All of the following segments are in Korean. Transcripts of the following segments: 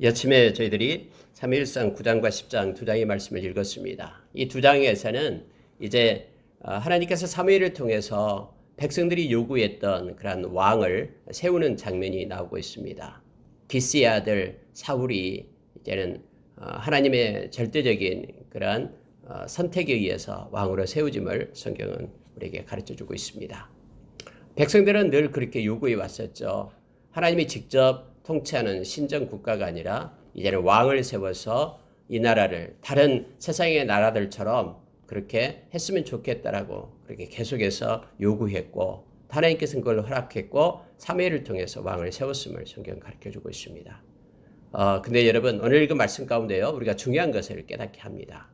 이 아침에 저희들이 사무엘상 9장과 10장 두 장의 말씀을 읽었습니다. 이 두 장에서는 이제 하나님께서 사무엘을 통해서 백성들이 요구했던 그런 왕을 세우는 장면이 나오고 있습니다. 기스의 아들 사울이 이제는 하나님의 절대적인 그런 선택에 의해서 왕으로 세우짐을 성경은 우리에게 가르쳐주고 있습니다. 백성들은 늘 그렇게 요구해 왔었죠. 하나님이 직접 통치하는 신정 국가가 아니라 이제는 왕을 세워서 이 나라를 다른 세상의 나라들처럼 그렇게 했으면 좋겠다라고 그렇게 계속해서 요구했고 하나님께서는 그걸 허락했고 사무엘을 통해서 왕을 세웠음을 성경은 가르쳐주고 있습니다. 근데 여러분 오늘 읽은 말씀 가운데요 우리가 중요한 것을 깨닫게 합니다.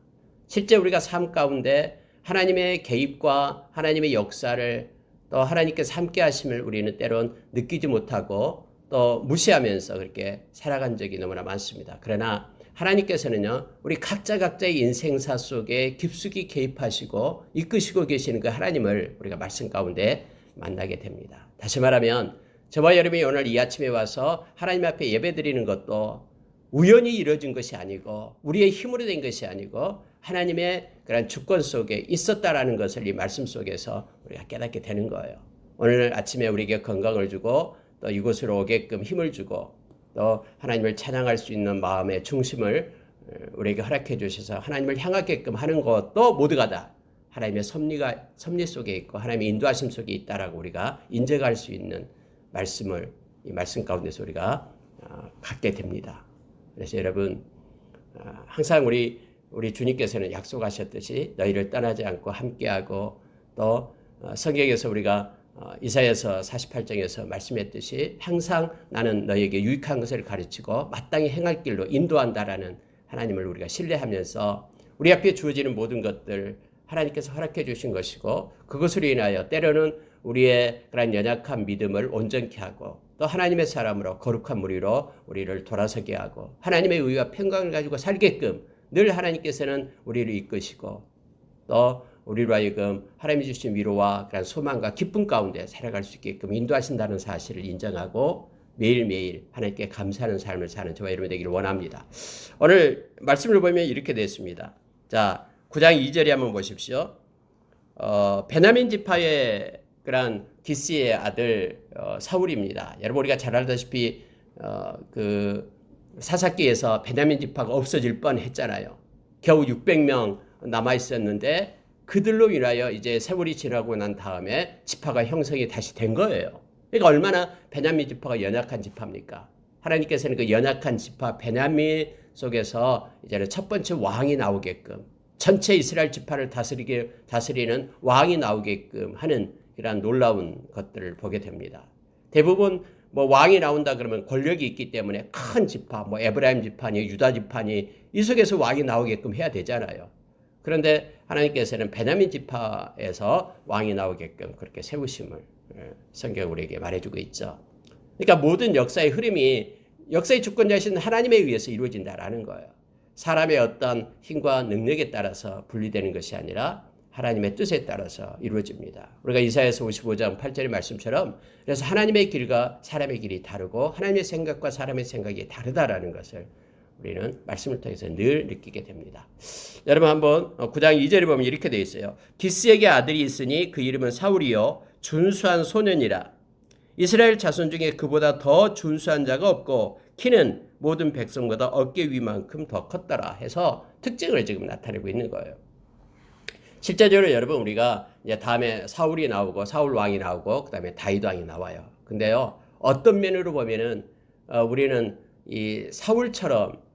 실제 우리가 삶 가운데 하나님의 개입과 하나님의 역사를 또 하나님께서 함께 하심을 우리는 때론 느끼지 못하고 또 무시하면서 그렇게 살아간 적이 너무나 많습니다. 그러나 하나님께서는요, 우리 각자의 인생사 속에 깊숙이 개입하시고 이끄시고 계시는 그 하나님을 우리가 말씀 가운데 만나게 됩니다. 다시 말하면 저와 여러분이 오늘 이 아침에 와서 하나님 앞에 예배드리는 것도 우연히 이루어진 것이 아니고 우리의 힘으로 된 것이 아니고 하나님의 그런 주권 속에 있었다라는 것을 이 말씀 속에서 우리가 깨닫게 되는 거예요. 오늘 아침에 우리에게 건강을 주고 또 이곳으로 오게끔 힘을 주고 또 하나님을 찬양할 수 있는 마음의 중심을 우리에게 허락해 주셔서 하나님을 향하게끔 하는 것도 모두가 다 하나님의 섭리 속에 있고 하나님의 인도하심 속에 있다라고 우리가 인정할 수 있는 말씀을 이 말씀 가운데서 우리가 갖게 됩니다. 그래서 여러분 항상 우리 주님께서는 약속하셨듯이 너희를 떠나지 않고 함께하고 또 성경에서 우리가 이사야서 48장에서 말씀했듯이 항상 나는 너희에게 유익한 것을 가르치고 마땅히 행할 길로 인도한다라는 하나님을 우리가 신뢰하면서 우리 앞에 주어지는 모든 것들 하나님께서 허락해 주신 것이고 그것으로 인하여 때로는 우리의 그런 연약한 믿음을 온전케 하고 또 하나님의 사람으로 거룩한 무리로 우리를 돌아서게 하고 하나님의 의와 평강을 가지고 살게끔 늘 하나님께서는 우리를 이끄시고 또 우리로 하여금 하나님이 주신 위로와 그런 소망과 기쁨 가운데 살아갈 수 있게끔 인도하신다는 사실을 인정하고 매일매일 하나님께 감사하는 삶을 사는 저와 여러분 되기를 원합니다. 오늘 말씀을 보면 이렇게 됐습니다. 자, 9장 2절에 한번 보십시오. 베냐민 지파의 그런 기스의 아들 사울입니다. 여러분 우리가 잘 알다시피 그 사사기에서 베냐민 지파가 없어질 뻔했잖아요. 겨우 600명 남아 있었는데 그들로 인하여 이제 세월이 지나고 난 다음에 지파가 형성이 다시 된 거예요. 그러니까 얼마나 베냐민 지파가 연약한 지파입니까? 하나님께서는 그 연약한 지파 베냐민 속에서 이제는 첫 번째 왕이 나오게끔 전체 이스라엘 지파를 다스리는 왕이 나오게끔 하는 이러한 놀라운 것들을 보게 됩니다. 대부분 왕이 나온다 그러면 권력이 있기 때문에 큰 지파, 에브라임 지파니 유다 지파니 이 속에서 왕이 나오게끔 해야 되잖아요. 그런데 하나님께서는 베냐민 지파에서 왕이 나오게끔 그렇게 세우심을 성경 우리에게 말해주고 있죠. 그러니까 모든 역사의 흐름이 역사의 주권자이신 하나님에 의해서 이루어진다라는 거예요. 사람의 어떤 힘과 능력에 따라서 분리되는 것이 아니라 하나님의 뜻에 따라서 이루어집니다. 우리가 이사야서 55장 8절의 말씀처럼 그래서 하나님의 길과 사람의 길이 다르고 하나님의 생각과 사람의 생각이 다르다라는 것을 우리는 말씀을 통해서 늘 느끼게 됩니다. 여러분 한번 9장 2절에 보면 이렇게 되어 있어요. 기스에게 아들이 있으니 그 이름은 사울이요 준수한 소년이라. 이스라엘 자손 중에 그보다 더 준수한 자가 없고 키는 모든 백성보다 어깨 위만큼 더 컸더라 해서 특징을 지금 나타내고 있는 거예요. 실제적으로 여러분 우리가 이제 다음에 사울이 나오고 사울 왕이 나오고 그다음에 다윗 왕이 나와요. 근데요 어떤 면으로 보면은 우리는 이 사울처럼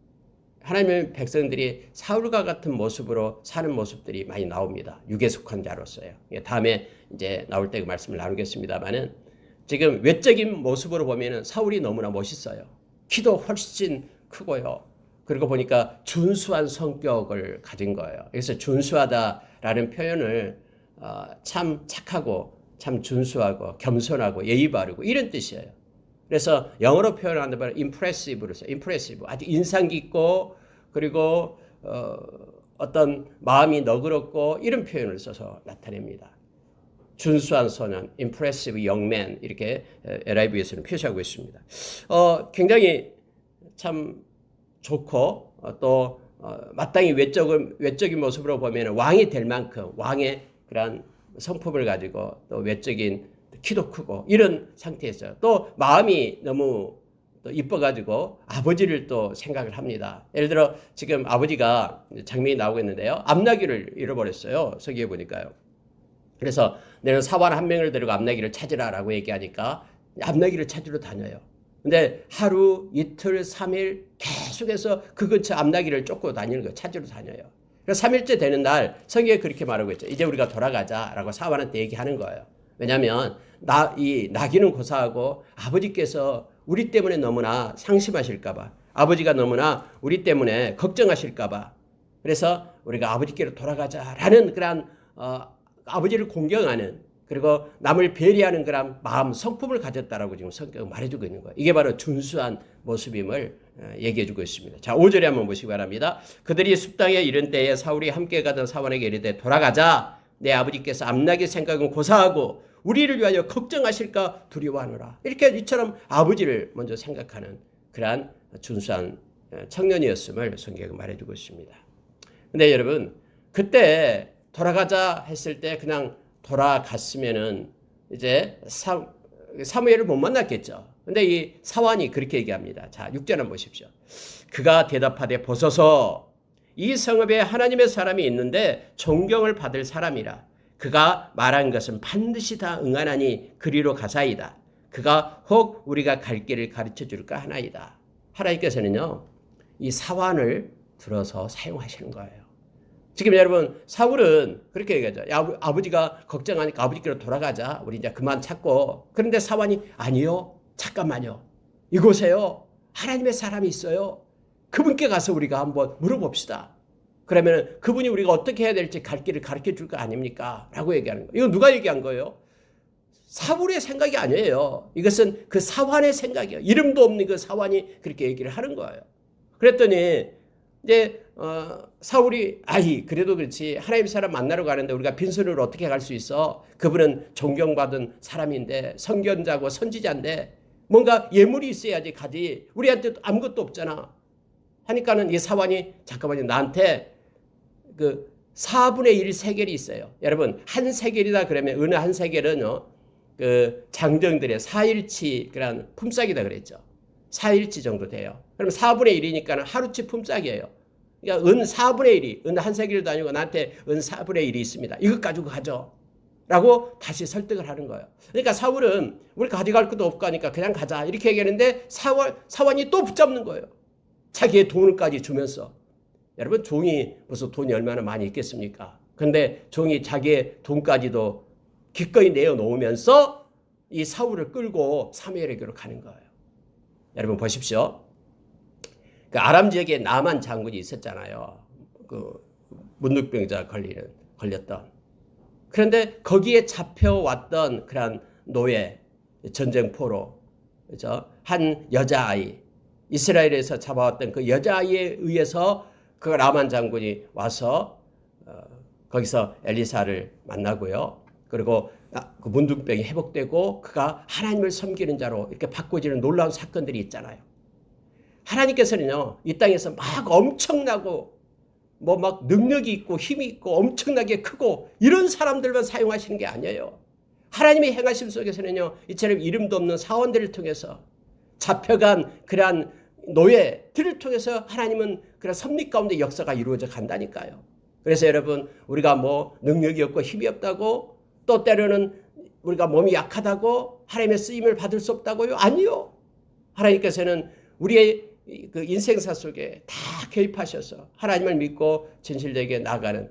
하나님의 백성들이 사울과 같은 모습으로 사는 모습들이 많이 나옵니다. 육에 속한 자로서요. 다음에 이제 나올 때 그 말씀을 나누겠습니다만은 지금 외적인 모습으로 보면은 사울이 너무나 멋있어요. 키도 훨씬 크고요. 그리고 보니까 준수한 성격을 가진 거예요. 그래서 준수하다라는 표현을 참 착하고 참 준수하고 겸손하고 예의 바르고 이런 뜻이에요. 그래서 영어로 표현한다면 impressive로 써요. impressive. 아주 인상 깊고 그리고 어떤 마음이 너그럽고 이런 표현을 써서 나타냅니다. 준수한 소년, impressive young man 이렇게 NIV에서는 표시하고 있습니다. 굉장히 참 좋고 또 마땅히 외적인 모습으로 보면 왕이 될 만큼 왕의 그런 성품을 가지고 또 외적인 키도 크고 이런 상태에서 또 마음이 너무 또 이뻐가지고 아버지를 또 생각을 합니다. 예를 들어 지금 아버지가 장면이 나오고 있는데요. 암나귀를 잃어버렸어요. 서기에 보니까요. 그래서 너는 사원 한 명을 데리고 암나귀를 찾으라라고 얘기하니까 암나귀를 찾으러 다녀요. 근데 하루, 이틀, 3일 계속해서 그 근처 암나귀를 쫓고 다니는 거예요. 찾으러 다녀요. 그래서 3일째 되는 날 성경에 그렇게 말하고 있죠. 이제 우리가 돌아가자라고 사원한테 얘기하는 거예요. 왜냐하면 이 나귀는 고사하고 아버지께서 우리 때문에 너무나 상심하실까봐, 아버지가 너무나 우리 때문에 걱정하실까봐, 그래서 우리가 아버지께로 돌아가자라는 그런 아버지를 공경하는, 그리고 남을 배려하는 그런 마음, 성품을 가졌다라고 지금 성경은 말해주고 있는 거예요. 이게 바로 준수한 모습임을 얘기해주고 있습니다. 자, 5절에 한번 보시기 바랍니다. 그들이 숲땅에 이른 때에 사울이 함께 가던 사원에게 이르되 돌아가자. 내 아버지께서 암나귀 생각은 고사하고 우리를 위하여 걱정하실까 두려워하노라. 이렇게 이처럼 아버지를 먼저 생각하는 그러한 준수한 청년이었음을 성경은 말해주고 있습니다. 근데 여러분, 그때 돌아가자 했을 때 그냥 돌아갔으면은 이제 사무엘을 못 만났겠죠. 근데 이 사환이 그렇게 얘기합니다. 자, 6절 한번 보십시오. 그가 대답하되 보소서, 이 성읍에 하나님의 사람이 있는데 존경을 받을 사람이라. 그가 말한 것은 반드시 다 응하나니 그리로 가사이다. 그가 혹 우리가 갈 길을 가르쳐 줄까 하나이다. 하나님께서는요, 이 사환을 들어서 사용하시는 거예요. 지금 여러분, 사울은 그렇게 얘기하죠. 아버지가 걱정하니까 아버지께로 돌아가자. 우리 이제 그만 찾고. 그런데 사환이 아니요. 잠깐만요. 이곳에요. 하나님의 사람이 있어요. 그분께 가서 우리가 한번 물어봅시다. 그러면 그분이 우리가 어떻게 해야 될지 갈 길을 가르쳐 줄 거 아닙니까? 라고 얘기하는 거예요. 이거 누가 얘기한 거예요? 사울의 생각이 아니에요. 이것은 그 사환의 생각이에요. 이름도 없는 그 사환이 그렇게 얘기를 하는 거예요. 그랬더니 이제 사울이 그래도 그렇지 하나님 사람 만나러 가는데 우리가 빈손으로 어떻게 갈 수 있어? 그분은 존경받은 사람인데 선견자고 선지자인데 뭔가 예물이 있어야지 가지. 우리한테 아무것도 없잖아. 하니까는 이 사환이 잠깐만요. 나한테 그 4분의 1 세겔이 있어요. 여러분 한 세겔이다 그러면 어느 한 세겔은요. 그 장정들의 4일치 그런 품삯이다 그랬죠. 4일치 정도 돼요. 그럼 4분의 1이니까 하루치 품삯이에요. 그러니까 은 4분의 1이, 은 한 세겔도 아니고 나한테 은 4분의 1이 있습니다. 이것 가지고 가죠. 라고 다시 설득을 하는 거예요. 그러니까 사울은 우리 가져갈 것도 없고 하니까 그냥 가자. 이렇게 얘기하는데 사환이 또 붙잡는 거예요. 자기의 돈을까지 주면서. 여러분 종이 벌써 돈이 얼마나 많이 있겠습니까? 그런데 종이 자기의 돈까지도 기꺼이 내어놓으면서 이 사울을 끌고 사무엘에게로 가는 거예요. 여러분 보십시오. 그 아람 지역에 나만 장군이 있었잖아요. 그 문둥병자 걸렸던. 그런데 거기에 잡혀왔던 그런 노예, 전쟁포로, 그죠? 한 여자아이, 이스라엘에서 잡아왔던 그 여자아이에 의해서 그 라만 장군이 와서 거기서 엘리사를 만나고요. 그리고 그 문둥병이 회복되고 그가 하나님을 섬기는 자로 이렇게 바꿔지는 놀라운 사건들이 있잖아요. 하나님께서는요, 이 땅에서 막 엄청나고 뭐 막 능력이 있고 힘이 있고 엄청나게 크고 이런 사람들만 사용하시는 게 아니에요. 하나님의 행하심 속에서는요, 이처럼 이름도 없는 사원들을 통해서 잡혀간 그러한 노예들을 통해서 하나님은 그런 섭리 가운데 역사가 이루어져 간다니까요. 그래서 여러분, 우리가 뭐 능력이 없고 힘이 없다고, 또 때로는 우리가 몸이 약하다고 하나님의 쓰임을 받을 수 없다고요? 아니요. 하나님께서는 우리의 그 인생사 속에 다 개입하셔서 하나님을 믿고 진실되게 나가는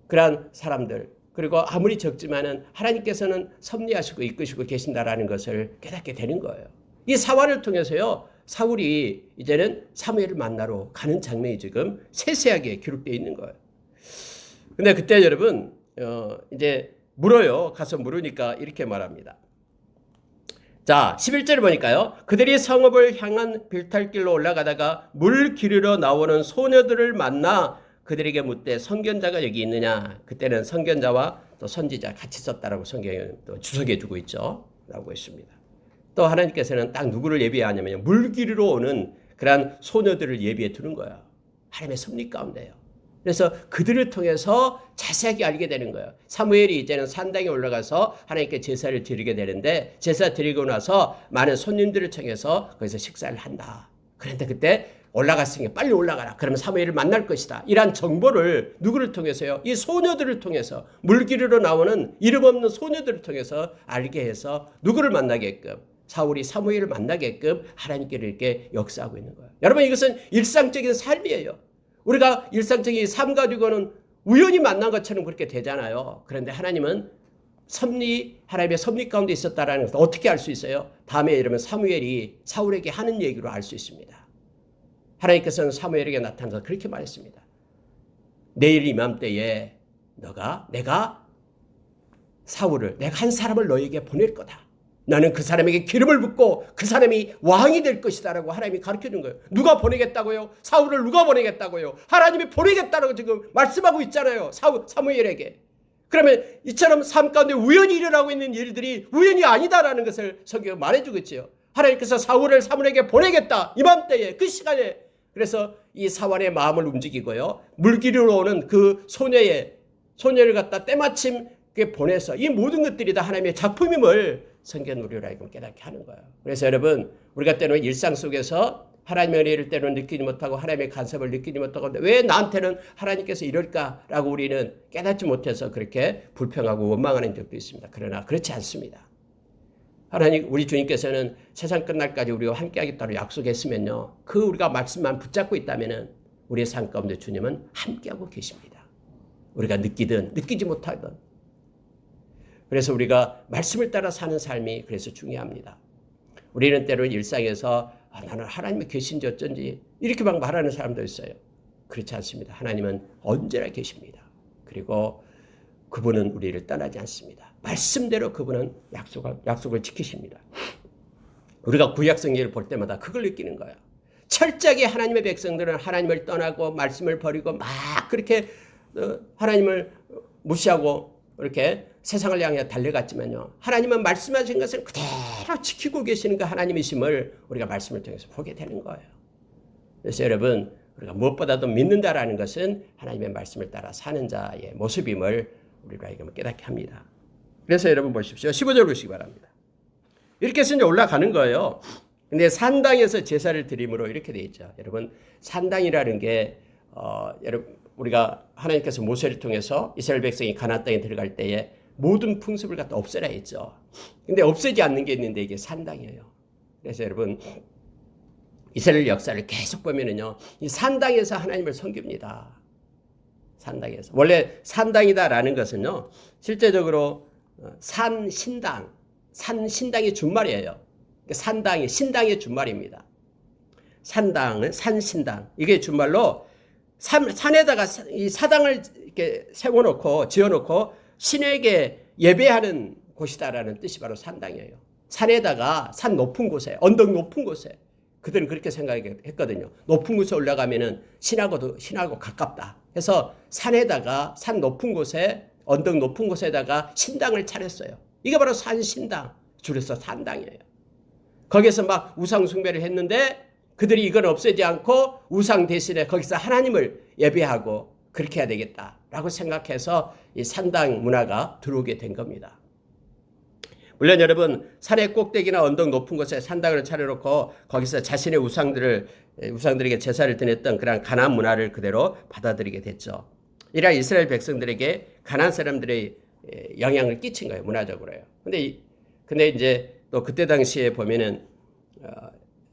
그러한 사람들, 그리고 아무리 적지만은 하나님께서는 섭리하시고 이끄시고 계신다라는 것을 깨닫게 되는 거예요. 이 사활을 통해서요, 사울이 이제는 사무엘을 만나러 가는 장면이 지금 세세하게 기록되어 있는 거예요. 근데 그때 여러분 이제 물어요. 가서 물으니까 이렇게 말합니다. 자, 11절을 보니까요. 그들이 성읍을 향한 빌탈길로 올라가다가 물 기르러 나오는 소녀들을 만나 그들에게 묻되 선견자가 여기 있느냐. 그때는 선견자와 또 선지자 같이 썼다라고 성경에 또 주석해 주고 있죠. 라고 했습니다. 또 하나님께서는 딱 누구를 예비하냐면요. 물 기르러 오는 그러한 소녀들을 예비해 두는 거예요. 하나님의 섭리 가운데요. 그래서 그들을 통해서 자세하게 알게 되는 거예요. 사무엘이 이제는 산당에 올라가서 하나님께 제사를 드리게 되는데 제사 드리고 나서 많은 손님들을 청해서 거기서 식사를 한다. 그런데 그때 올라갔으니까 빨리 올라가라. 그러면 사무엘을 만날 것이다. 이러한 정보를 누구를 통해서요? 이 소녀들을 통해서 물길으로 나오는 이름 없는 소녀들을 통해서 알게 해서 누구를 만나게끔 사울이 사무엘을 만나게끔 하나님께를 이렇게 역사하고 있는 거예요. 여러분 이것은 일상적인 삶이에요. 우리가 일상적인 삶 가지고는 우연히 만난 것처럼 그렇게 되잖아요. 그런데 하나님은 하나님의 섭리 가운데 있었다라는 것을 어떻게 알 수 있어요? 다음에 이러면 사무엘이 사울에게 하는 얘기로 알 수 있습니다. 하나님께서는 사무엘에게 나타나서 그렇게 말했습니다. 내일 이맘때에 내가 한 사람을 너에게 보낼 거다. 나는 그 사람에게 기름을 붓고 그 사람이 왕이 될 것이다 라고 하나님이 가르쳐준 거예요. 누가 보내겠다고요? 사울을 누가 보내겠다고요? 하나님이 보내겠다라고 지금 말씀하고 있잖아요. 사무엘에게. 그러면 이처럼 삶 가운데 우연히 일어나고 있는 일들이 우연이 아니다라는 것을 성경이 말해주고 있죠. 하나님께서 사무엘에게 보내겠다. 이맘때에 그 시간에. 그래서 이 사울의 마음을 움직이고요. 물길으로 오는 그 소녀를 갖다 때마침 보내서 이 모든 것들이 다 하나님의 작품임을 성경 우리로 하여금 깨닫게 하는 거예요. 그래서 여러분 우리가 때로는 일상 속에서 하나님의 은혜를 때로는 느끼지 못하고 하나님의 간섭을 느끼지 못하고 왜 나한테는 하나님께서 이럴까라고 우리는 깨닫지 못해서 그렇게 불평하고 원망하는 적도 있습니다. 그러나 그렇지 않습니다. 하나님 우리 주님께서는 세상 끝날까지 우리와 함께하겠다고 약속했으면요. 그 우리가 말씀만 붙잡고 있다면은 우리의 삶 가운데 주님은 함께하고 계십니다. 우리가 느끼든 느끼지 못하든. 그래서 우리가 말씀을 따라 사는 삶이 그래서 중요합니다. 우리는 때로는 일상에서 나는 하나님이 계신지 어쩐지 이렇게 막 말하는 사람도 있어요. 그렇지 않습니다. 하나님은 언제나 계십니다. 그리고 그분은 우리를 떠나지 않습니다. 말씀대로 그분은 약속을 지키십니다. 우리가 구약성경을 볼 때마다 그걸 느끼는 거예요. 철저하게 하나님의 백성들은 하나님을 떠나고 말씀을 버리고 막 그렇게 하나님을 무시하고 이렇게 세상을 향해 달려갔지만요. 하나님은 말씀하신 것을 그대로 지키고 계시는 그 하나님이심을 우리가 말씀을 통해서 보게 되는 거예요. 그래서 여러분 우리가 무엇보다도 믿는다라는 것은 하나님의 말씀을 따라 사는 자의 모습임을 우리가 하여금 깨닫게 합니다. 그래서 여러분 보십시오. 15절 보시기 바랍니다. 이렇게 해서 이제 올라가는 거예요. 근데 산당에서 제사를 드림으로 이렇게 돼 있죠. 여러분 산당이라는 게 여러분 우리가 하나님께서 모세를 통해서 이스라엘 백성이 가나안 땅에 들어갈 때에 모든 풍습을 갖다 없애라 했죠. 근데 없애지 않는 게 있는데 이게 산당이에요. 그래서 여러분 이스라엘 역사를 계속 보면은요. 이 산당에서 하나님을 섬깁니다. 산당에서. 원래 산당이다라는 것은요. 실제적으로 산신당의 준말이에요. 신당의 준말입니다. 산당은 산신당. 이게 준말로 산에다가 이 사당을 이렇게 세워놓고 지어놓고 신에게 예배하는 곳이다라는 뜻이 바로 산당이에요. 산에다가 산 높은 곳에 언덕 높은 곳에 그들은 그렇게 생각했거든요. 높은 곳에 올라가면은 신하고 가깝다. 해서 산에다가 산 높은 곳에 언덕 높은 곳에다가 신당을 차렸어요. 이게 바로 산신당 줄여서 산당이에요. 거기서 막 우상 숭배를 했는데 그들이 이걸 없애지 않고 우상 대신에 거기서 하나님을 예배하고 그렇게 해야 되겠다라고 생각해서 이 산당 문화가 들어오게 된 겁니다. 물론 여러분 산의 꼭대기나 언덕 높은 곳에 산당을 차려놓고 거기서 자신의 우상들에게 제사를 드렸던 그런 가나안 문화를 그대로 받아들이게 됐죠. 이라 이스라엘 백성들에게 가나안 사람들의 영향을 끼친 거예요. 문화적으로요. 근데 이제 또 그때 당시에 보면은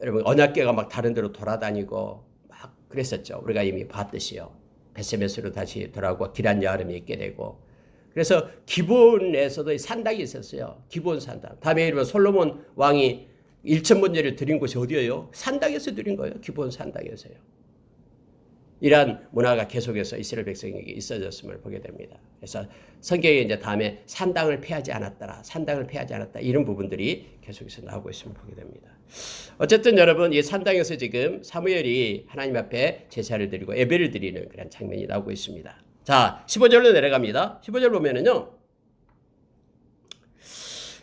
여러분 언약궤가 막 다른 데로 돌아다니고 막 그랬었죠. 우리가 이미 봤듯이요. 베세메스로 다시 돌아오고 기란 여아름이 있게 되고 그래서 기본에서도 산당이 있었어요. 기본 산당. 다음에 이르면 솔로몬 왕이 1,000번제를 드린 곳이 어디예요? 산당에서 드린 거예요. 기본 산당에서요. 이러한 문화가 계속해서 이스라엘 백성에게 있어졌음을 보게 됩니다. 그래서 성경에 이제 다음에 산당을 폐하지 않았다 이런 부분들이 계속해서 나오고 있음을 보게 됩니다. 어쨌든 여러분 이 산당에서 지금 사무엘이 하나님 앞에 제사를 드리고 예배를 드리는 그런 장면이 나오고 있습니다. 자 15절로 내려갑니다. 15절 보면은요.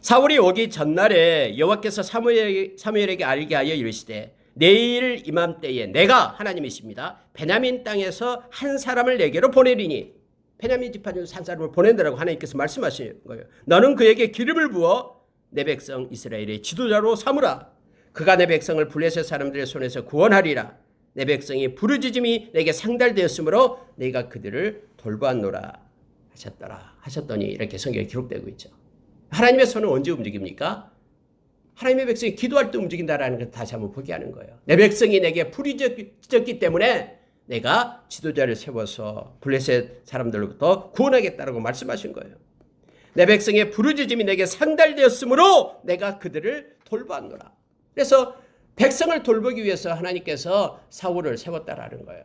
사울이 오기 전날에 여호와께서 사무엘에게 알게 하여 이르시되 내일 이맘때에 내가 하나님이십니다. 베냐민 땅에서 한 사람을 내게로 보내리니 베냐민 지파 중에서 한 사람을 보낸다라고 하나님께서 말씀하시는 거예요. 너는 그에게 기름을 부어 내 백성 이스라엘의 지도자로 삼으라. 그가 내 백성을 블레셋 사람들의 손에서 구원하리라. 내 백성이 부르짖음이 내게 상달되었으므로 내가 그들을 돌보았노라 하셨더니 이렇게 성경에 기록되고 있죠. 하나님의 손은 언제 움직입니까? 하나님의 백성이 기도할 때 움직인다라는 걸 다시 한번 보게 하는 거예요. 내 백성이 내게 부르짖었기 때문에 내가 지도자를 세워서 블레셋 사람들로부터 구원하겠다라고 말씀하신 거예요. 내 백성의 부르짖음이 내게 상달되었으므로 내가 그들을 돌보았노라. 그래서 백성을 돌보기 위해서 하나님께서 사울을 세웠다라는 거예요.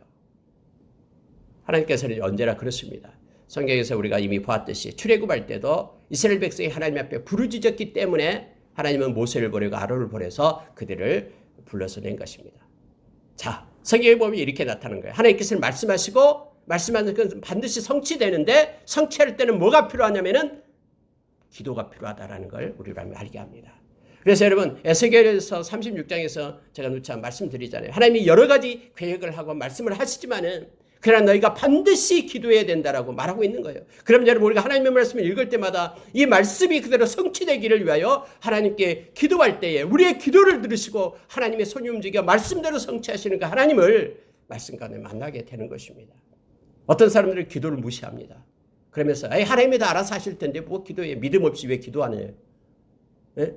하나님께서는 언제나 그렇습니다. 성경에서 우리가 이미 보았듯이 출애굽할 때도 이스라엘 백성이 하나님 앞에 부르짖었기 때문에 하나님은 모세를 보내고 아론을 보내서 그들을 불러서 낸 것입니다. 자, 성경에 보면 이렇게 나타나는 거예요. 하나님께서는 말씀하시고 말씀하는 것은 반드시 성취되는데 성취할 때는 뭐가 필요하냐면은 기도가 필요하다라는 걸 우리가 알게 합니다. 그래서 여러분 에스겔에서 36장에서 제가 누차 말씀드리잖아요. 하나님이 여러 가지 계획을 하고 말씀을 하시지만은 그러나 너희가 반드시 기도해야 된다라고 말하고 있는 거예요. 그럼 여러분 우리가 하나님의 말씀을 읽을 때마다 이 말씀이 그대로 성취되기를 위하여 하나님께 기도할 때에 우리의 기도를 들으시고 하나님의 손이 움직여 말씀대로 성취하시는 그 하나님을 말씀 가운데 만나게 되는 것입니다. 어떤 사람들은 기도를 무시합니다. 그러면서 하나님이 다 알아서 하실 텐데 뭐 기도해. 믿음 없이 왜 기도하느냐. 예?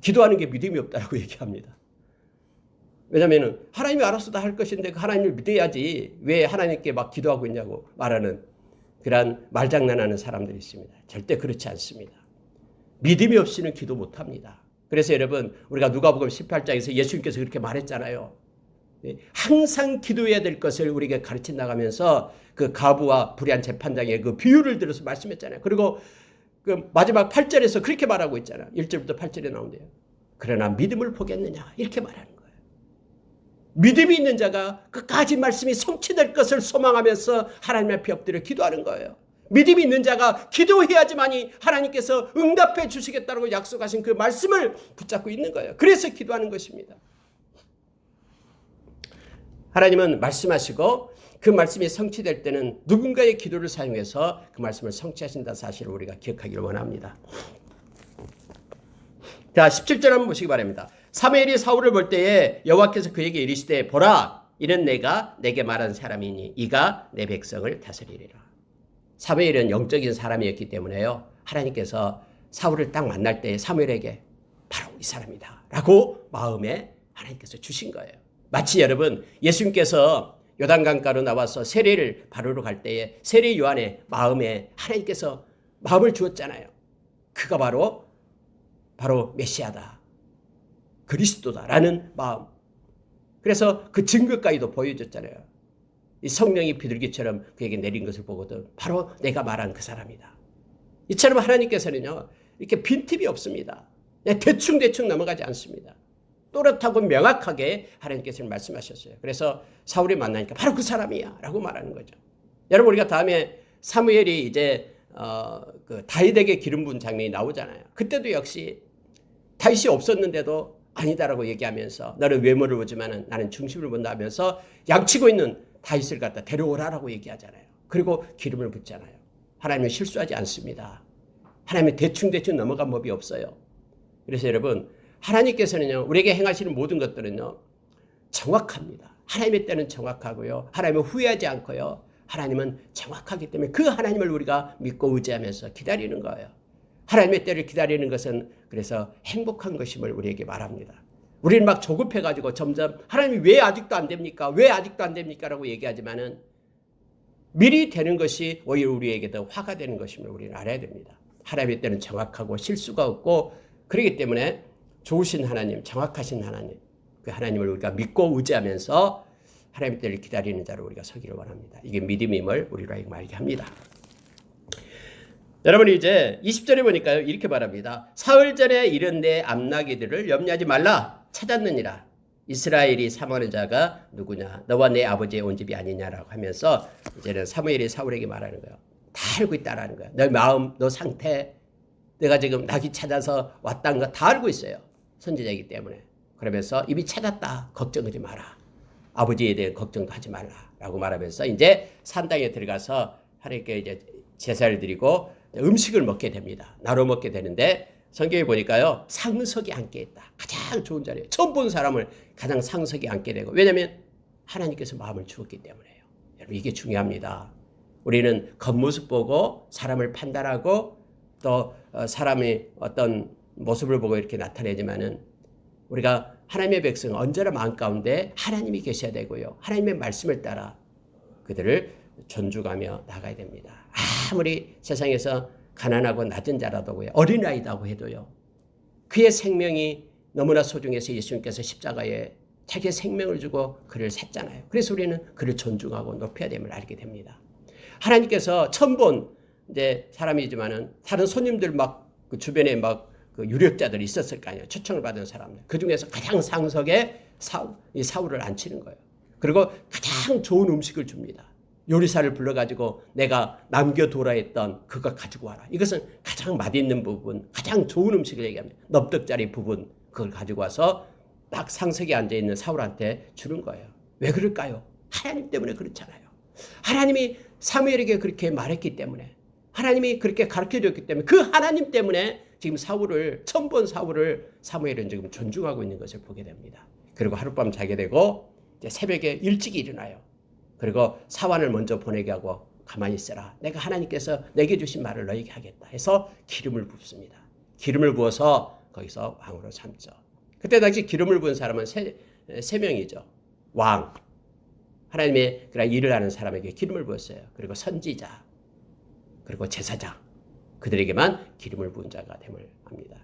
기도하는 게 믿음이 없다라고 얘기합니다. 왜냐하면 하나님이 알아서 다 할 것인데 그 하나님을 믿어야지 왜 하나님께 막 기도하고 있냐고 말하는 그런 말장난하는 사람들이 있습니다. 절대 그렇지 않습니다. 믿음이 없이는 기도 못합니다. 그래서 여러분 우리가 누가복음 18장에서 예수님께서 그렇게 말했잖아요. 항상 기도해야 될 것을 우리에게 가르쳐 나가면서 그 가부와 불의한 재판장의 그 비유를 들어서 말씀했잖아요. 그리고 그 마지막 8절에서 그렇게 말하고 있잖아요. 1절부터 8절에 나온대요. 그러나 믿음을 보겠느냐 이렇게 말하는 거예요. 믿음이 있는 자가 끝까지 말씀이 성취될 것을 소망하면서 하나님 앞에 엎드려 기도하는 거예요. 믿음이 있는 자가 기도해야지만이 하나님께서 응답해 주시겠다고 약속하신 그 말씀을 붙잡고 있는 거예요. 그래서 기도하는 것입니다. 하나님은 말씀하시고 그 말씀이 성취될 때는 누군가의 기도를 사용해서 그 말씀을 성취하신다는 사실을 우리가 기억하기를 원합니다. 자, 17절 한번 보시기 바랍니다. 사무엘이 사울을 볼 때에 여호와께서 그에게 이르시되 보라 이는 내가 내게 말한 사람이니 이가 내 백성을 다스리리라. 사무엘은 영적인 사람이었기 때문에요. 하나님께서 사울을 딱 만날 때 사무엘에게 바로 이 사람이다 라고 마음에 하나님께서 주신 거예요. 마치 여러분 예수님께서 요단강가로 나와서 세례를 바르러 갈 때에 세례 요한의 마음에 하나님께서 마음을 주었잖아요. 그가 바로 메시아다. 그리스도다라는 마음. 그래서 그 증거까지도 보여줬잖아요. 이 성령이 비둘기처럼 그에게 내린 것을 보거든 바로 내가 말한 그 사람이다. 이처럼 하나님께서는요 이렇게 빈틈이 없습니다. 대충 넘어가지 않습니다. 또렷하고 명확하게 하나님께서는 말씀하셨어요. 그래서 사울이 만나니까 바로 그 사람이야 라고 말하는 거죠. 여러분 우리가 다음에 사무엘이 이제 그 다윗에게 기름 부은 장면이 나오잖아요. 그때도 역시 다윗이 없었는데도 아니다라고 얘기하면서 너는 외모를 보지만 나는 중심을 본다 하면서 양치고 있는 다윗을 갖다 데려오라라고 얘기하잖아요. 그리고 기름을 붓잖아요. 하나님은 실수하지 않습니다. 하나님은 대충 넘어간 법이 없어요. 그래서 여러분 하나님께서는요 우리에게 행하시는 모든 것들은요 정확합니다. 하나님의 때는 정확하고요. 하나님은 후회하지 않고요. 하나님은 정확하기 때문에 그 하나님을 우리가 믿고 의지하면서 기다리는 거예요. 하나님의 때를 기다리는 것은 그래서 행복한 것임을 우리에게 말합니다. 우리는 막 조급해가지고 점점 하나님이 왜 아직도 안 됩니까? 왜 아직도 안 됩니까? 라고 얘기하지만은 미리 되는 것이 오히려 우리에게 더 화가 되는 것임을 우리는 알아야 됩니다. 하나님의 때는 정확하고 실수가 없고 그렇기 때문에 좋으신 하나님, 정확하신 하나님, 그 하나님을 우리가 믿고 의지하면서 하나님의 때를 기다리는 자로 우리가 서기를 원합니다. 이게 믿음임을 우리로 알게 합니다. 여러분이 이제 20절에 보니까요 이렇게 말합니다. 사흘 전에 이른 내 암나기들을 염려하지 말라 찾았느니라. 이스라엘이 사모하는 자가 누구냐? 너와 내 아버지의 온 집이 아니냐라고 하면서 이제는 사무엘이 사울에게 말하는 거예요. 다 알고 있다라는 거예요. 너 마음, 너 상태, 내가 지금 낙이 찾아서 왔다는 거 다 알고 있어요. 선지자이기 때문에. 그러면서 이미 찾았다. 걱정하지 마라. 아버지에 대한 걱정도 하지 말라라고 말하면서 이제 산당에 들어가서 하나님께 이제 제사를 드리고 음식을 먹게 됩니다. 나눠 먹게 되는데 성경에 보니까요, 상석에 앉게 했다. 가장 좋은 자리에 처음 본 사람을 가장 상석에 앉게 되고, 왜냐하면 하나님께서 마음을 주었기 때문에요. 여러분, 이게 중요합니다. 우리는 겉모습 보고 사람을 판단하고 또 사람의 어떤 모습을 보고 이렇게 나타내지만은, 우리가 하나님의 백성은 언제나 마음 가운데 하나님이 계셔야 되고요, 하나님의 말씀을 따라 그들을 존중하며 나가야 됩니다. 아무리 세상에서 가난하고 낮은 자라도요, 어린아이라고 해도요, 그의 생명이 너무나 소중해서 예수님께서 십자가에 자기의 생명을 주고 그를 샀잖아요. 그래서 우리는 그를 존중하고 높여야 됨을 알게 됩니다. 하나님께서 처음 본 이제 사람이지만은 다른 손님들 막 그 주변에 막 그 유력자들이 있었을 거 아니에요. 초청을 받은 사람들. 그 중에서 가장 상석에 이 사울을 앉히는 거예요. 그리고 가장 좋은 음식을 줍니다. 요리사를 불러가지고 내가 남겨두라 했던 그거 가지고 와라. 이것은 가장 맛있는 부분, 가장 좋은 음식을 얘기합니다. 넙떡짜리 부분, 그걸 가지고 와서 딱 상석에 앉아있는 사울한테 주는 거예요. 왜 그럴까요? 하나님 때문에 그렇잖아요. 하나님이 사무엘에게 그렇게 말했기 때문에, 하나님이 그렇게 가르쳐줬기 때문에, 그 하나님 때문에 지금 처음 본 사울을 사무엘은 지금 존중하고 있는 것을 보게 됩니다. 그리고 하룻밤 자게 되고 이제 새벽에 일찍 일어나요. 그리고 사환을 먼저 보내게 하고 가만히 있어라. 내가 하나님께서 내게 주신 말을 너에게 하겠다 해서 기름을 붓습니다. 기름을 부어서 거기서 왕으로 삼죠. 그때 당시 기름을 부은 사람은 세 명이죠. 왕, 하나님의 그런 일을 하는 사람에게 기름을 부었어요. 그리고 선지자, 그리고 제사장, 그들에게만 기름을 부은 자가 됨을 압니다.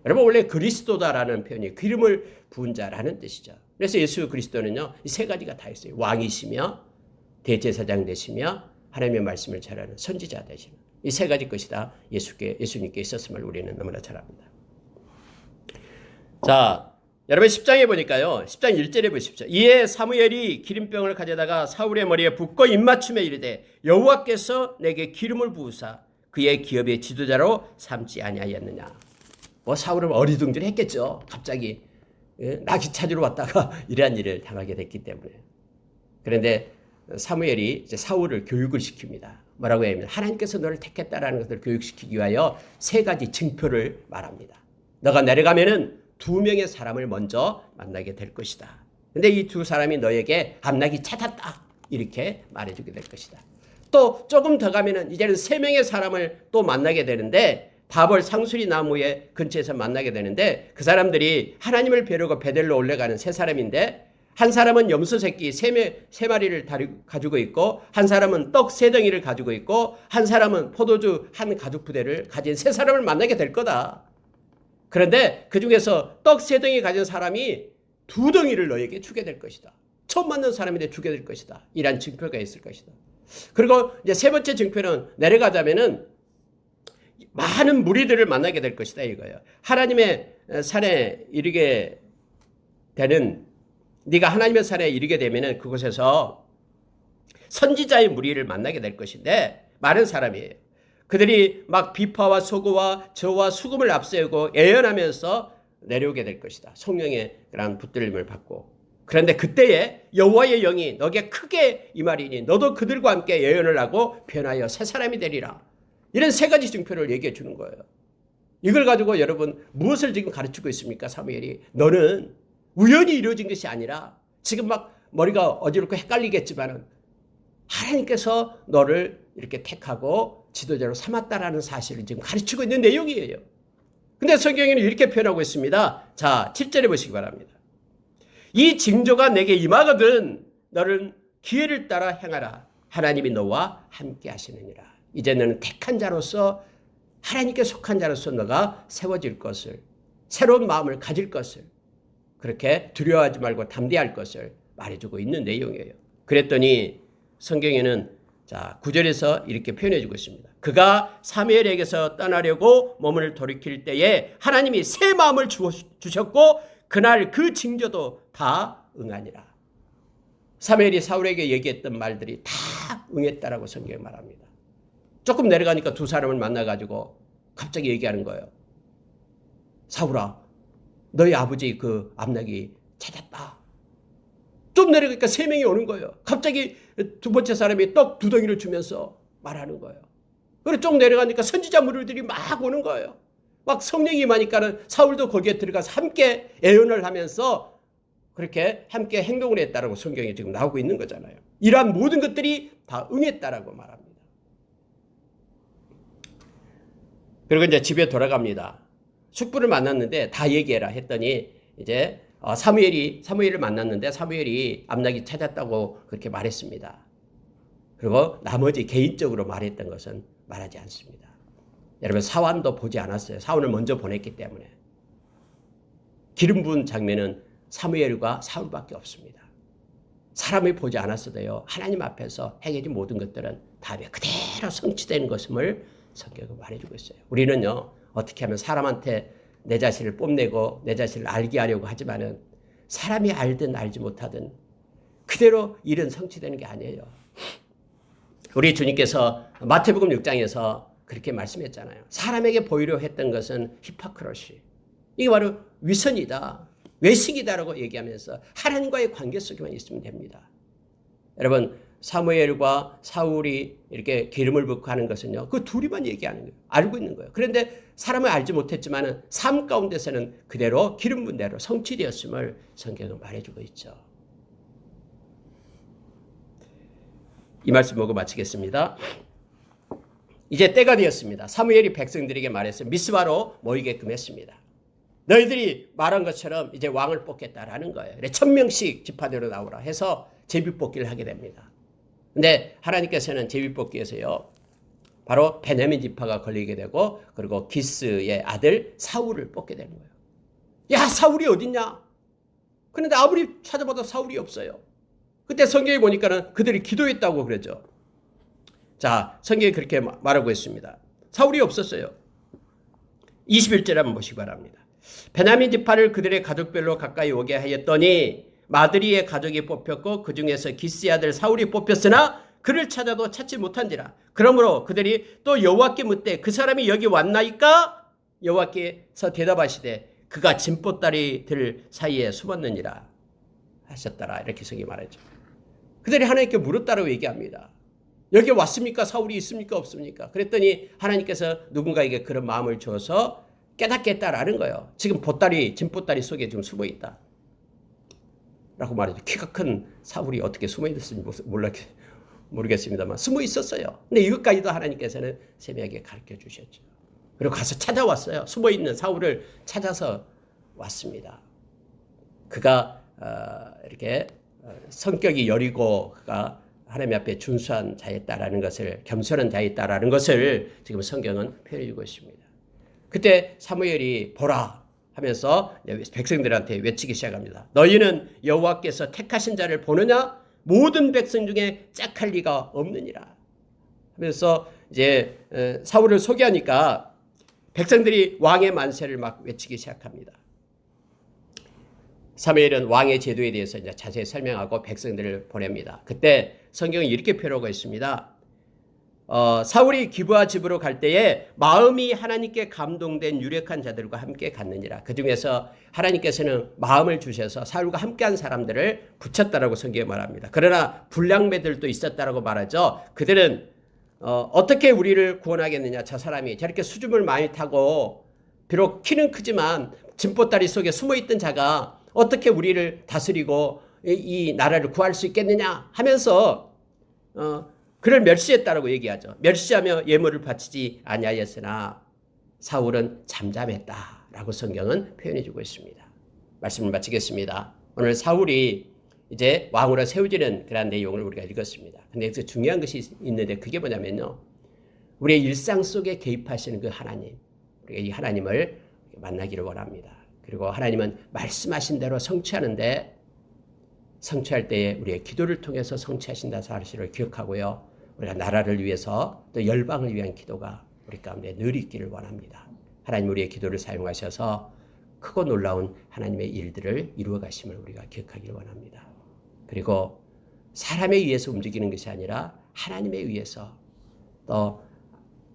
여러분, 원래 그리스도다라는 표현이 기름을 부은 자라는 뜻이죠. 그래서 예수 그리스도는요, 이 세 가지가 다 있어요. 왕이시며 대제사장 되시며 하나님의 말씀을 전하는 선지자 되시는 이 세 가지 것이 다 예수님께 있었음을 우리는 너무나 잘 압니다. 자, 여러분 10장에 보니까요, 10장 1절에 보십시오. 이에 사무엘이 기름병을 가져다가 사울의 머리에 붓고 입맞춤에 이르되 여호와께서 내게 기름을 부으사 그의 기업의 지도자로 삼지 아니하였느냐. 뭐 사울은 어리둥절했겠죠. 갑자기 나귀 찾으러 왔다가 이러한 일을 당하게 됐기 때문에. 그런데 사무엘이 이제 사울을 교육을 시킵니다. 뭐라고 하냐면 하나님께서 너를 택했다라는 것을 교육시키기 위하여 세 가지 징표를 말합니다. 너가 내려가면은 2명의 사람을 먼저 만나게 될 것이다. 근데 이 두 사람이 너에게 암나귀 찾았다, 이렇게 말해주게 될 것이다. 또 조금 더 가면은 이제는 3명의 사람을 또 만나게 되는데, 다볼 상수리 나무의 근처에서 만나게 되는데, 그 사람들이 하나님을 뵈려고 베델로 올라가는 3사람인데, 한 사람은 염소 새끼 3마리를 가지고 있고, 한 사람은 떡 3덩이를 가지고 있고, 한 사람은 포도주 한 가죽 부대를 가진 3사람을 만나게 될 거다. 그런데 그 중에서 떡 3덩이 가진 사람이 2덩이를 너에게 주게 될 것이다. 처음 만난 사람인데 주게 될 것이다. 이란 증표가 있을 것이다. 그리고 이제 세 번째 증표는 내려가자면은 많은 무리들을 만나게 될 것이다, 이거예요. 하나님의 산에 이르게 되는, 네가 하나님의 산에 이르게 되면은 그곳에서 선지자의 무리를 만나게 될 것인데, 많은 사람이에요. 그들이 막 비파와 소고와 저와 수금을 앞세우고 예언하면서 내려오게 될 것이다. 성령의 그런 붙들림을 받고. 그런데 그때에 여호와의 영이 너에게 크게 임하리니 너도 그들과 함께 예언을 하고 변하여 새 사람이 되리라. 이런 세 가지 증표를 얘기해 주는 거예요. 이걸 가지고 여러분 무엇을 지금 가르치고 있습니까? 사무엘이 너는 우연히 이루어진 것이 아니라, 지금 막 머리가 어지럽고 헷갈리겠지만은 하나님께서 너를 이렇게 택하고 지도자로 삼았다라는 사실을 지금 가르치고 있는 내용이에요. 근데 성경에는 이렇게 표현하고 있습니다. 자, 7절에 보시기 바랍니다. 이 징조가 내게 임하거든 너는 기회를 따라 행하라. 하나님이 너와 함께 하시느니라. 이제 너는 택한 자로서, 하나님께 속한 자로서 너가 세워질 것을, 새로운 마음을 가질 것을, 그렇게 두려워하지 말고 담대할 것을 말해주고 있는 내용이에요. 그랬더니 성경에는 자, 9절에서 이렇게 표현해주고 있습니다. 그가 사무엘에게서 떠나려고 몸을 돌이킬 때에 하나님이 새 마음을 주셨고 그날 그 징조도 다 응하니라. 사무엘이 사울에게 얘기했던 말들이 다 응했다라고 성경에 말합니다. 조금 내려가니까 두 사람을 만나가지고 갑자기 얘기하는 거예요. 사울아, 너희 아버지 그 암낙이 찾았다. 좀 내려가니까 3명이 오는 거예요. 갑자기 두 번째 사람이 떡 2덩이를 주면서 말하는 거예요. 그리고 쭉 내려가니까 선지자 무리들이 막 오는 거예요. 막 성령이 임하니까는 사울도 거기에 들어가서 함께 예언을 하면서 그렇게 함께 행동을 했다라고 성경이 지금 나오고 있는 거잖아요. 이러한 모든 것들이 다 응했다라고 말합니다. 그리고 이제 집에 돌아갑니다. 숙부를 만났는데 다 얘기해라 했더니 이제 사무엘을 만났는데 사무엘이 암낙이 찾았다고 그렇게 말했습니다. 그리고 나머지 개인적으로 말했던 것은 말하지 않습니다. 여러분 사환도 보지 않았어요. 사원을 먼저 보냈기 때문에. 기름 부은 장면은 사무엘과 사울밖에 없습니다. 사람이 보지 않았어도요. 하나님 앞에서 행해진 모든 것들은 다음에 그대로 성취되는 것임을 성경은 말해주고 있어요. 우리는요. 어떻게 하면 사람한테 내 자신을 뽐내고 내 자신을 알게 하려고 하지만은 사람이 알든 알지 못하든 그대로 일은 성취되는 게 아니에요. 우리 주님께서 마태복음 6장에서 그렇게 말씀했잖아요. 사람에게 보이려 했던 것은 히포크리시. 이게 바로 위선이다. 외식이다라고 얘기하면서 하나님과의 관계 속에만 있으면 됩니다. 여러분 사무엘과 사울이 이렇게 기름을 붓고 하는 것은요. 그 둘이만 얘기하는 거예요. 알고 있는 거예요. 그런데 사람을 알지 못했지만 삶 가운데서는 그대로 기름 부은 대로 성취되었음을 성경은 말해주고 있죠. 이 말씀 보고 마치겠습니다. 이제 때가 되었습니다. 사무엘이 백성들에게 말했어요. 미스바로 모이게끔 했습니다. 너희들이 말한 것처럼 이제 왕을 뽑겠다라는 거예요. 1000명씩 지파대로 나오라 해서 제비뽑기를 하게 됩니다. 근데 하나님께서는 제비뽑기에서요. 바로 베냐민 지파가 걸리게 되고 그리고 기스의 아들 사울을 뽑게 되는 거예요. 야 사울이 어딨냐? 그런데 아무리 찾아봐도 사울이 없어요. 그때 성경에 보니까는 그들이 기도했다고 그러죠. 자, 성경이 그렇게 말하고 있습니다. 사울이 없었어요. 21절 한번 보시기 바랍니다. 베냐민 지파를 그들의 가족별로 가까이 오게 하였더니 마드리의 가족이 뽑혔고 그 중에서 기스의 아들 사울이 뽑혔으나 그를 찾아도 찾지 못한지라. 그러므로 그들이 또 여호와께 묻되 그 사람이 여기 왔나이까? 여호와께서 대답하시되 그가 진보다리들 사이에 숨었느니라 하셨더라. 이렇게 성경이 말하죠. 그들이 하나님께 물었다라고 얘기합니다. 여기 왔습니까? 사울이 있습니까? 없습니까? 그랬더니 하나님께서 누군가에게 그런 마음을 줘서 깨닫게 했다라는 거예요. 지금 진보다리 속에 지금 숨어 있다. 라고 말하죠. 키가 큰 사울이 어떻게 숨어 있었는지 모르겠습니다만 숨어 있었어요. 근데 이것까지도 하나님께서는 세미하게 가르쳐 주셨죠. 그리고 가서 찾아왔어요. 숨어 있는 사울을 찾아서 왔습니다. 그가 이렇게 성격이 여리고 그가 하나님 앞에 준수한 자였다라는 것을 겸손한 자였다라는 것을 지금 성경은 표현해 주고 있습니다. 그때 사무엘이 보라 하면서 백성들한테 외치기 시작합니다. 너희는 여호와께서 택하신 자를 보느냐? 모든 백성 중에 짝할 리가 없느니라. 하면서 이제 사울을 소개하니까 백성들이 왕의 만세를 막 외치기 시작합니다. 사무엘은 왕의 제도에 대해서 이제 자세히 설명하고 백성들을 보냅니다. 그때 성경이 이렇게 표현하고 있습니다. 사울이 기브아 집으로 갈 때에 마음이 하나님께 감동된 유력한 자들과 함께 갔느니라. 그 중에서 하나님께서는 마음을 주셔서 사울과 함께한 사람들을 붙였다라고 성경에 말합니다. 그러나 불량배들도 있었다라고 말하죠. 그들은 어떻게 우리를 구원하겠느냐. 저 사람이 저렇게 수줍음을 많이 타고 비록 키는 크지만 진보다리 속에 숨어있던 자가 어떻게 우리를 다스리고 이 나라를 구할 수 있겠느냐 하면서 그를 멸시했다라고 얘기하죠. 멸시하며 예물을 바치지 아니하였으나 사울은 잠잠했다라고 성경은 표현해주고 있습니다. 말씀을 마치겠습니다. 오늘 사울이 이제 왕으로 세워지는 그런 내용을 우리가 읽었습니다. 근데 여기서 중요한 것이 있는데 그게 뭐냐면요. 우리의 일상 속에 개입하시는 그 하나님, 우리가 이 하나님을 만나기를 원합니다. 그리고 하나님은 말씀하신 대로 성취하는데 성취할 때에 우리의 기도를 통해서 성취하신다는 사실을 기억하고요. 우리가 나라를 위해서 또 열방을 위한 기도가 우리 가운데 늘 있기를 원합니다. 하나님 우리의 기도를 사용하셔서 크고 놀라운 하나님의 일들을 이루어 가심을 우리가 기억하기를 원합니다. 그리고 사람에 의해서 움직이는 것이 아니라 하나님에 의해서 또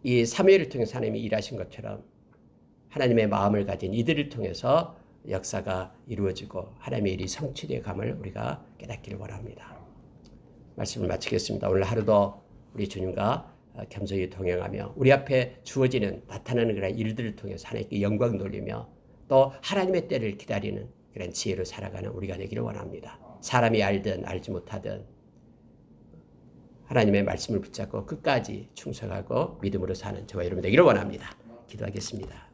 이 사무엘을 통해서 하나님이 일하신 것처럼 하나님의 마음을 가진 이들을 통해서 역사가 이루어지고 하나님의 일이 성취되어 감을 우리가 깨닫기를 원합니다. 말씀을 마치겠습니다. 오늘 하루도 우리 주님과 겸손히 동행하며 우리 앞에 주어지는 나타나는 그런 일들을 통해서 하나님께 영광 돌리며 또 하나님의 때를 기다리는 그런 지혜로 살아가는 우리가 되기를 원합니다. 사람이 알든 알지 못하든 하나님의 말씀을 붙잡고 끝까지 충성하고 믿음으로 사는 저와 여러분 되기를 원합니다. 기도하겠습니다.